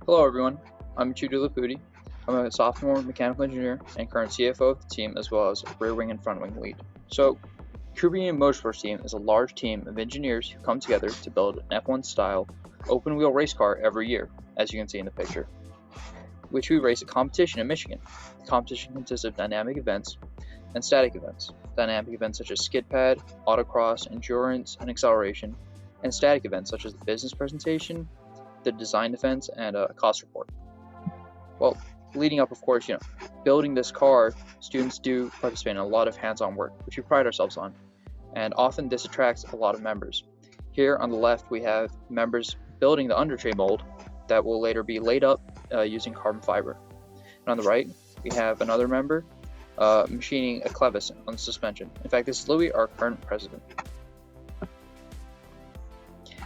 Hello everyone, I'm Atchyuth Dhulipudi. I'm a sophomore mechanical engineer and current CFO of the team, as well as rear wing and front wing lead. So, Cooper Motorsports team is a large team of engineers who come together to build an F1 style open wheel race car every year, as you can see in the picture, which we race a competition in Michigan. The competition consists of dynamic events and static events. Dynamic events such as skid pad, autocross, endurance, and acceleration, and static events such as the business presentation, the design defense, and a cost report. Well, leading up, of course, building this car, students do participate in a lot of hands-on work, which we pride ourselves on, and often this attracts a lot of members. Here on the left, we have members building the undertray mold that will later be laid up using carbon fiber. And on the right, we have another member machining a clevis on the suspension. In fact, this is Louis, our current president.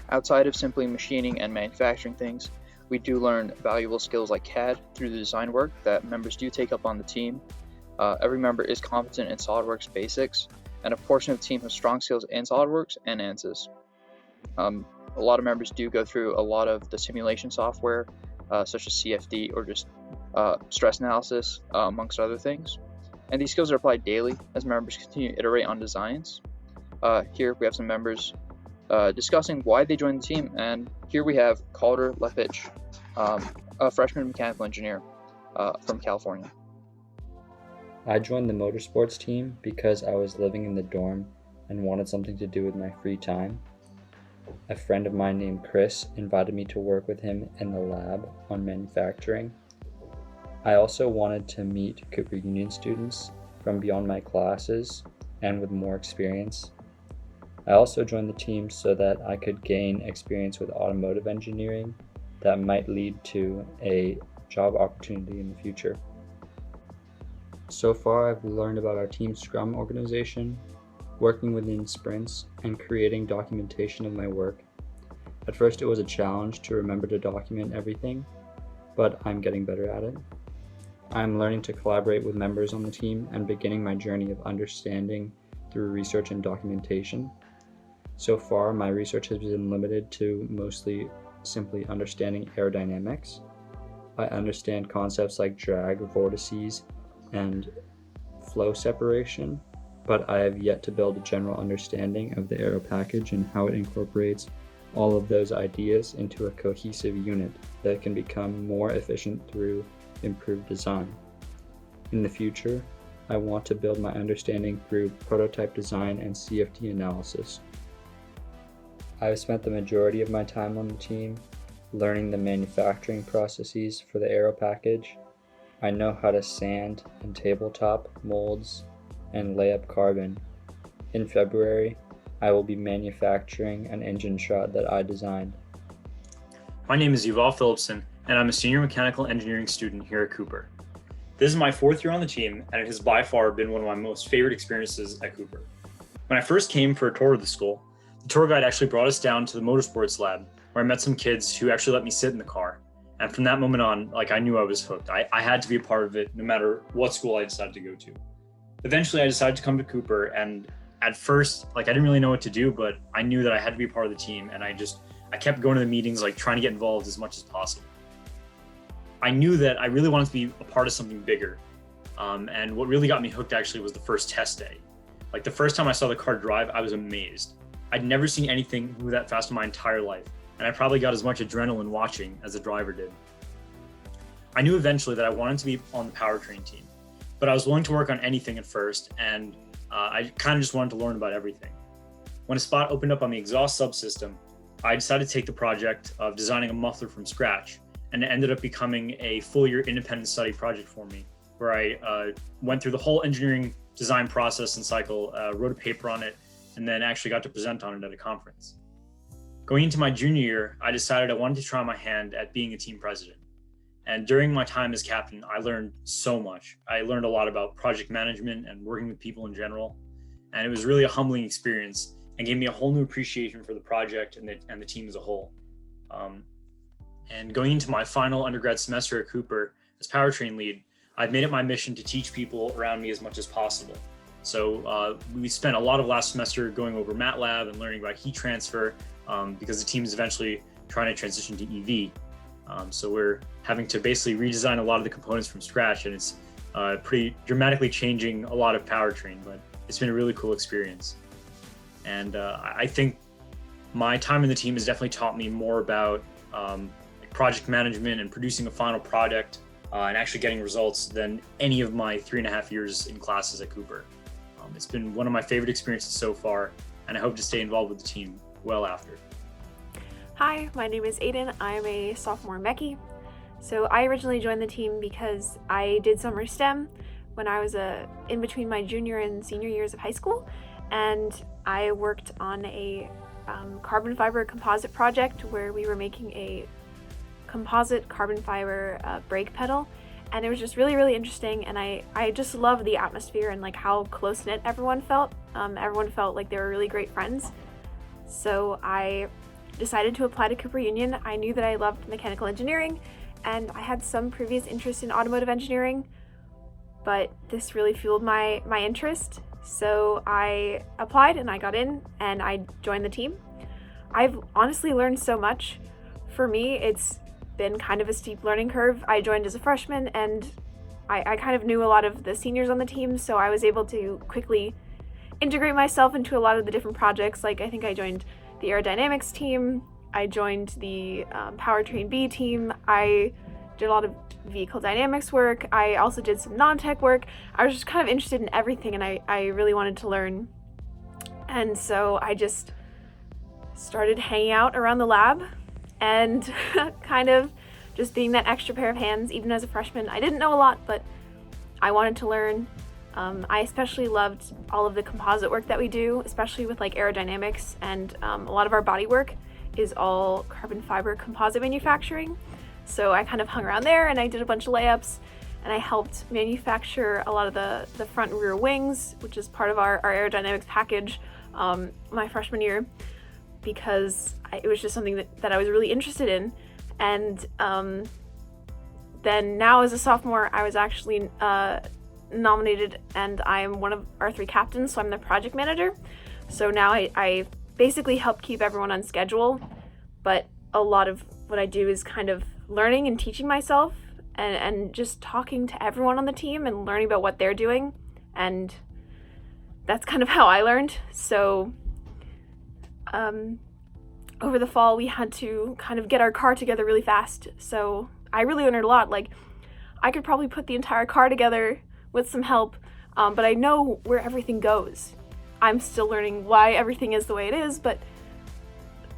Outside of simply machining and manufacturing things, we do learn valuable skills like CAD through the design work that members do take up on the team. Every member is competent in SOLIDWORKS basics, and a portion of the team has strong skills in SOLIDWORKS and ANSYS. A lot of members do go through a lot of the simulation software, such as CFD or just stress analysis, amongst other things. And these skills are applied daily as members continue to iterate on designs. Here we have some members discussing why they joined the team, and here we have Calder Leppitsch, a freshman mechanical engineer from California. I joined the motorsports team because I was living in the dorm and wanted something to do with my free time. A friend of mine named Chris invited me to work with him in the lab on manufacturing. I also wanted to meet Cooper Union students from beyond my classes and with more experience. I also joined the team so that I could gain experience with automotive engineering that might lead to a job opportunity in the future. So far, I've learned about our team Scrum organization, working within sprints, and creating documentation of my work. At first, it was a challenge to remember to document everything, but I'm getting better at it. I'm learning to collaborate with members on the team and beginning my journey of understanding through research and documentation. So far, my research has been limited to mostly simply understanding aerodynamics. I understand concepts like drag, vortices, and flow separation, but I have yet to build a general understanding of the aero package and how it incorporates all of those ideas into a cohesive unit that can become more efficient through improved design. In the future, I want to build my understanding through prototype design and CFD analysis. I've spent the majority of my time on the team learning the manufacturing processes for the aero package. I know how to sand and tabletop molds and lay up carbon. In February, I will be manufacturing an engine shot that I designed. My name is Yuval Philipson, and I'm a senior mechanical engineering student here at Cooper. This is my fourth year on the team, and it has by far been one of my most favorite experiences at Cooper. When I first came for a tour of the school, the tour guide actually brought us down to the motorsports lab, where I met some kids who actually let me sit in the car. And from that moment on, I knew I was hooked. I had to be a part of it no matter what school I decided to go to. Eventually, I decided to come to Cooper, and at first, I didn't really know what to do, but I knew that I had to be a part of the team, and I kept going to the meetings, trying to get involved as much as possible. I knew that I really wanted to be a part of something bigger. And what really got me hooked actually was the first test day. The first time I saw the car drive, I was amazed. I'd never seen anything move that fast in my entire life, and I probably got as much adrenaline watching as the driver did. I knew eventually that I wanted to be on the powertrain team, but I was willing to work on anything at first, and I kind of just wanted to learn about everything. When a spot opened up on the exhaust subsystem, I decided to take the project of designing a muffler from scratch, and it ended up becoming a full-year independent study project for me, where I went through the whole engineering design process and cycle, wrote a paper on it, and then actually got to present on it at a conference. Going into my junior year, I decided I wanted to try my hand at being a team president. And during my time as captain, I learned so much. I learned a lot about project management and working with people in general. And it was really a humbling experience and gave me a whole new appreciation for the project and the team as a whole. And going into my final undergrad semester at Cooper as powertrain lead, I've made it my mission to teach people around me as much as possible. So we spent a lot of last semester going over MATLAB and learning about heat transfer because the team is eventually trying to transition to EV. So we're having to basically redesign a lot of the components from scratch, and it's pretty dramatically changing a lot of powertrain, but it's been a really cool experience. And I think my time in the team has definitely taught me more about project management and producing a final product and actually getting results than any of my 3.5 years in classes at Cooper. It's been one of my favorite experiences so far, and I hope to stay involved with the team well after. Hi, my name is Aiden. I'm a sophomore mechie. So I originally joined the team because I did summer STEM when I was in between my junior and senior years of high school, and I worked on a carbon fiber composite project where we were making a composite carbon fiber brake pedal, and it was just really, really interesting, and I just loved the atmosphere and like how close-knit everyone felt. Everyone felt like they were really great friends. So I decided to apply to Cooper Union. I knew that I loved mechanical engineering, and I had some previous interest in automotive engineering, but this really fueled my interest. So I applied and I got in and I joined the team. I've honestly learned so much. For me, it's been kind of a steep learning curve. I joined as a freshman, and I kind of knew a lot of the seniors on the team, so I was able to quickly integrate myself into a lot of the different projects. Like I think I joined the aerodynamics team, I joined the powertrain B team, I did a lot of vehicle dynamics work, I also did some non-tech work. I was just kind of interested in everything, and I really wanted to learn. And so I just started hanging out around the lab and kind of just being that extra pair of hands. Even as a freshman, I didn't know a lot, but I wanted to learn. I especially loved all of the composite work that we do, especially with like aerodynamics, and a lot of our body work is all carbon fiber composite manufacturing. So I kind of hung around there and I did a bunch of layups, and I helped manufacture a lot of the front and rear wings, which is part of our aerodynamics package my freshman year, because it was just something that I was really interested in. And then now as a sophomore, I was actually nominated, and I'm one of our 3 captains, so I'm the project manager. So now I basically help keep everyone on schedule, but a lot of what I do is kind of learning and teaching myself, and just talking to everyone on the team and learning about what they're doing, and that's kind of how I learned. So over the fall, we had to kind of get our car together really fast, so I really learned a lot. Like, I could probably put the entire car together with some help, but I know where everything goes. I'm still learning why everything is the way it is, but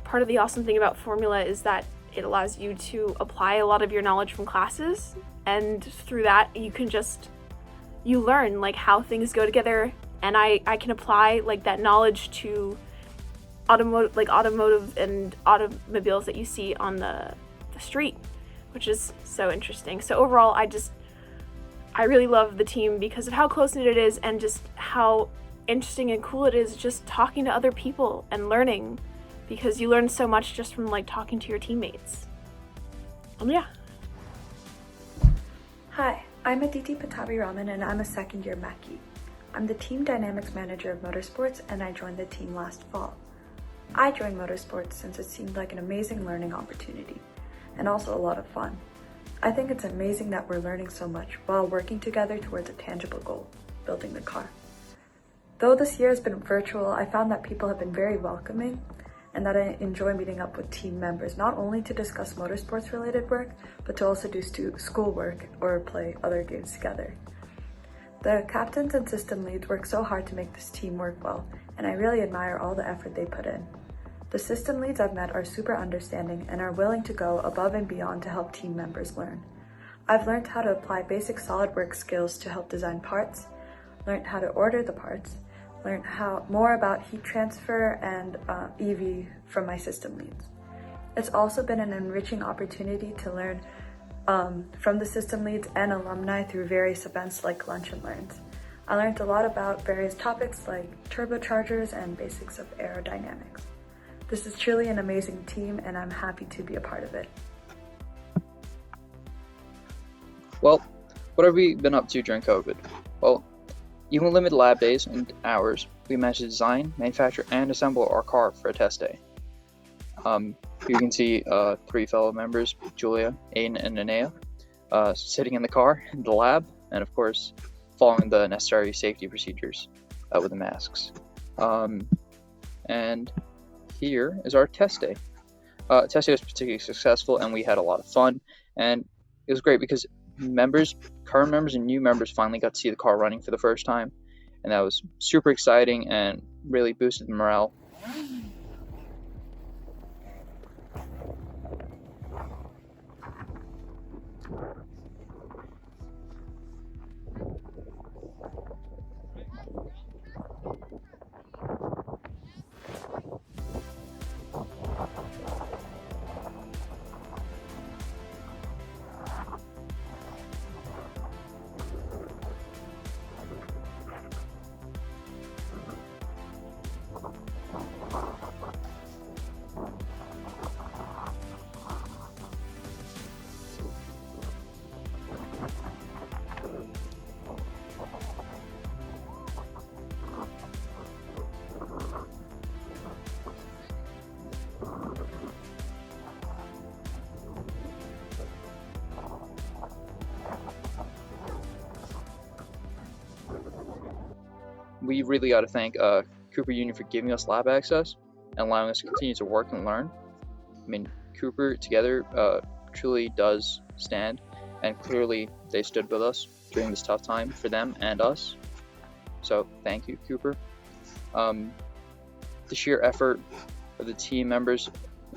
part of the awesome thing about Formula is that it allows you to apply a lot of your knowledge from classes, and through that you learn like how things go together, and I can apply like that knowledge to automotive and automobiles that you see on the street, which is so interesting. So overall, I really love the team because of how close-knit it is, and just how interesting and cool it is just talking to other people and learning, because you learn so much just from like talking to your teammates. Yeah. Hi, I'm Aditi Pattabhiraman, and I'm a second-year mechie. I'm the team dynamics manager of Motorsports, and I joined the team last fall. I joined Motorsports since it seemed like an amazing learning opportunity, and also a lot of fun. I think it's amazing that we're learning so much while working together towards a tangible goal, building the car. Though this year has been virtual, I found that people have been very welcoming, and that I enjoy meeting up with team members, not only to discuss motorsports related work, but to also do school work or play other games together. The captains and system leads work so hard to make this team work well, and I really admire all the effort they put in. The system leads I've met are super understanding and are willing to go above and beyond to help team members learn. I've learned how to apply basic SolidWorks skills to help design parts, learned how to order the parts, learned more about heat transfer and EV from my system leads. It's also been an enriching opportunity to learn from the system leads and alumni through various events like Lunch and Learns. I learned a lot about various topics like turbochargers and basics of aerodynamics. This is truly an amazing team, and I'm happy to be a part of it. Well, what have we been up to during COVID? Well, even with limited lab days and hours, we managed to design, manufacture, and assemble our car for a test day. You can see 3 fellow members, Julia, Aiden, and Anea, sitting in the car in the lab, and of course following the necessary safety procedures with the masks. And here is our test day. Test day was particularly successful, and we had a lot of fun, and it was great because current members and new members finally got to see the car running for the first time, and that was super exciting and really boosted the morale. We really got to thank Cooper Union for giving us lab access and allowing us to continue to work and learn. I mean, Cooper together truly does stand, and clearly they stood with us during this tough time for them and us. So thank you, Cooper. The sheer effort of the team members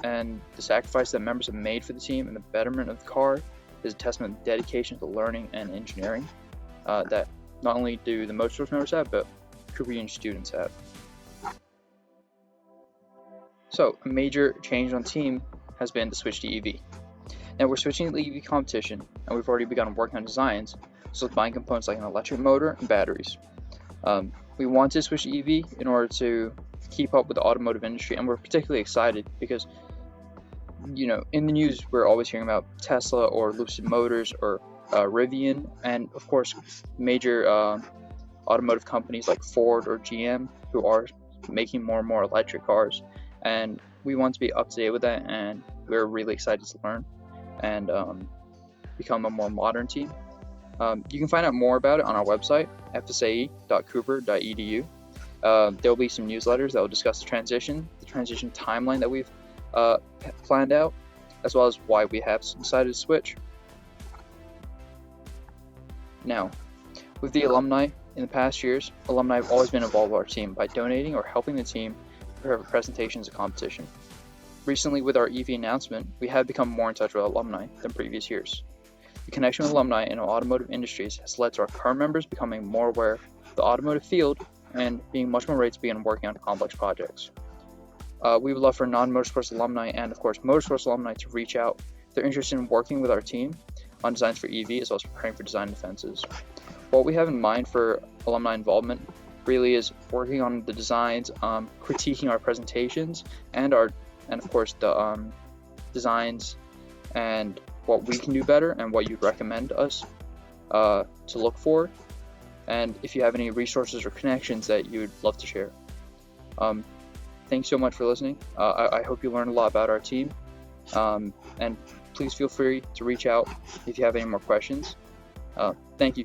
and the sacrifice that members have made for the team and the betterment of the car is a testament to dedication to learning and engineering that not only do the Motorsports members have, but Cooper Union students have. So, a major change on the team has been the switch to EV. Now we're switching to the EV competition, and we've already begun working on designs, so buying components like an electric motor and batteries. We want to switch to EV in order to keep up with the automotive industry, and we're particularly excited because, you know, in the news we're always hearing about Tesla or Lucid Motors or Rivian, and of course major automotive companies like Ford or GM who are making more and more electric cars, and we want to be up to date with that, and we're really excited to learn and become a more modern team. You can find out more about it on our website, fsae.cooper.edu. There will be some newsletters that will discuss the transition timeline that we've planned out, as well as why we have decided to switch. Now, with the alumni, in the past years, alumni have always been involved with our team by donating or helping the team prepare presentations at competition. Recently, with our EV announcement, we have become more in touch with alumni than previous years. The connection with alumni in automotive industries has led to our current members becoming more aware of the automotive field and being much more ready to begin working on complex projects. We would love for non-motorsports alumni and, of course, motorsports alumni to reach out if they're interested in working with our team on designs for EV as well as preparing for design defenses. What we have in mind for alumni involvement really is working on the designs, critiquing our presentations, and of course the designs and what we can do better and what you'd recommend us to look for, and if you have any resources or connections that you'd love to share. Thanks so much for listening. I hope you learned a lot about our team, and please feel free to reach out if you have any more questions. Thank you.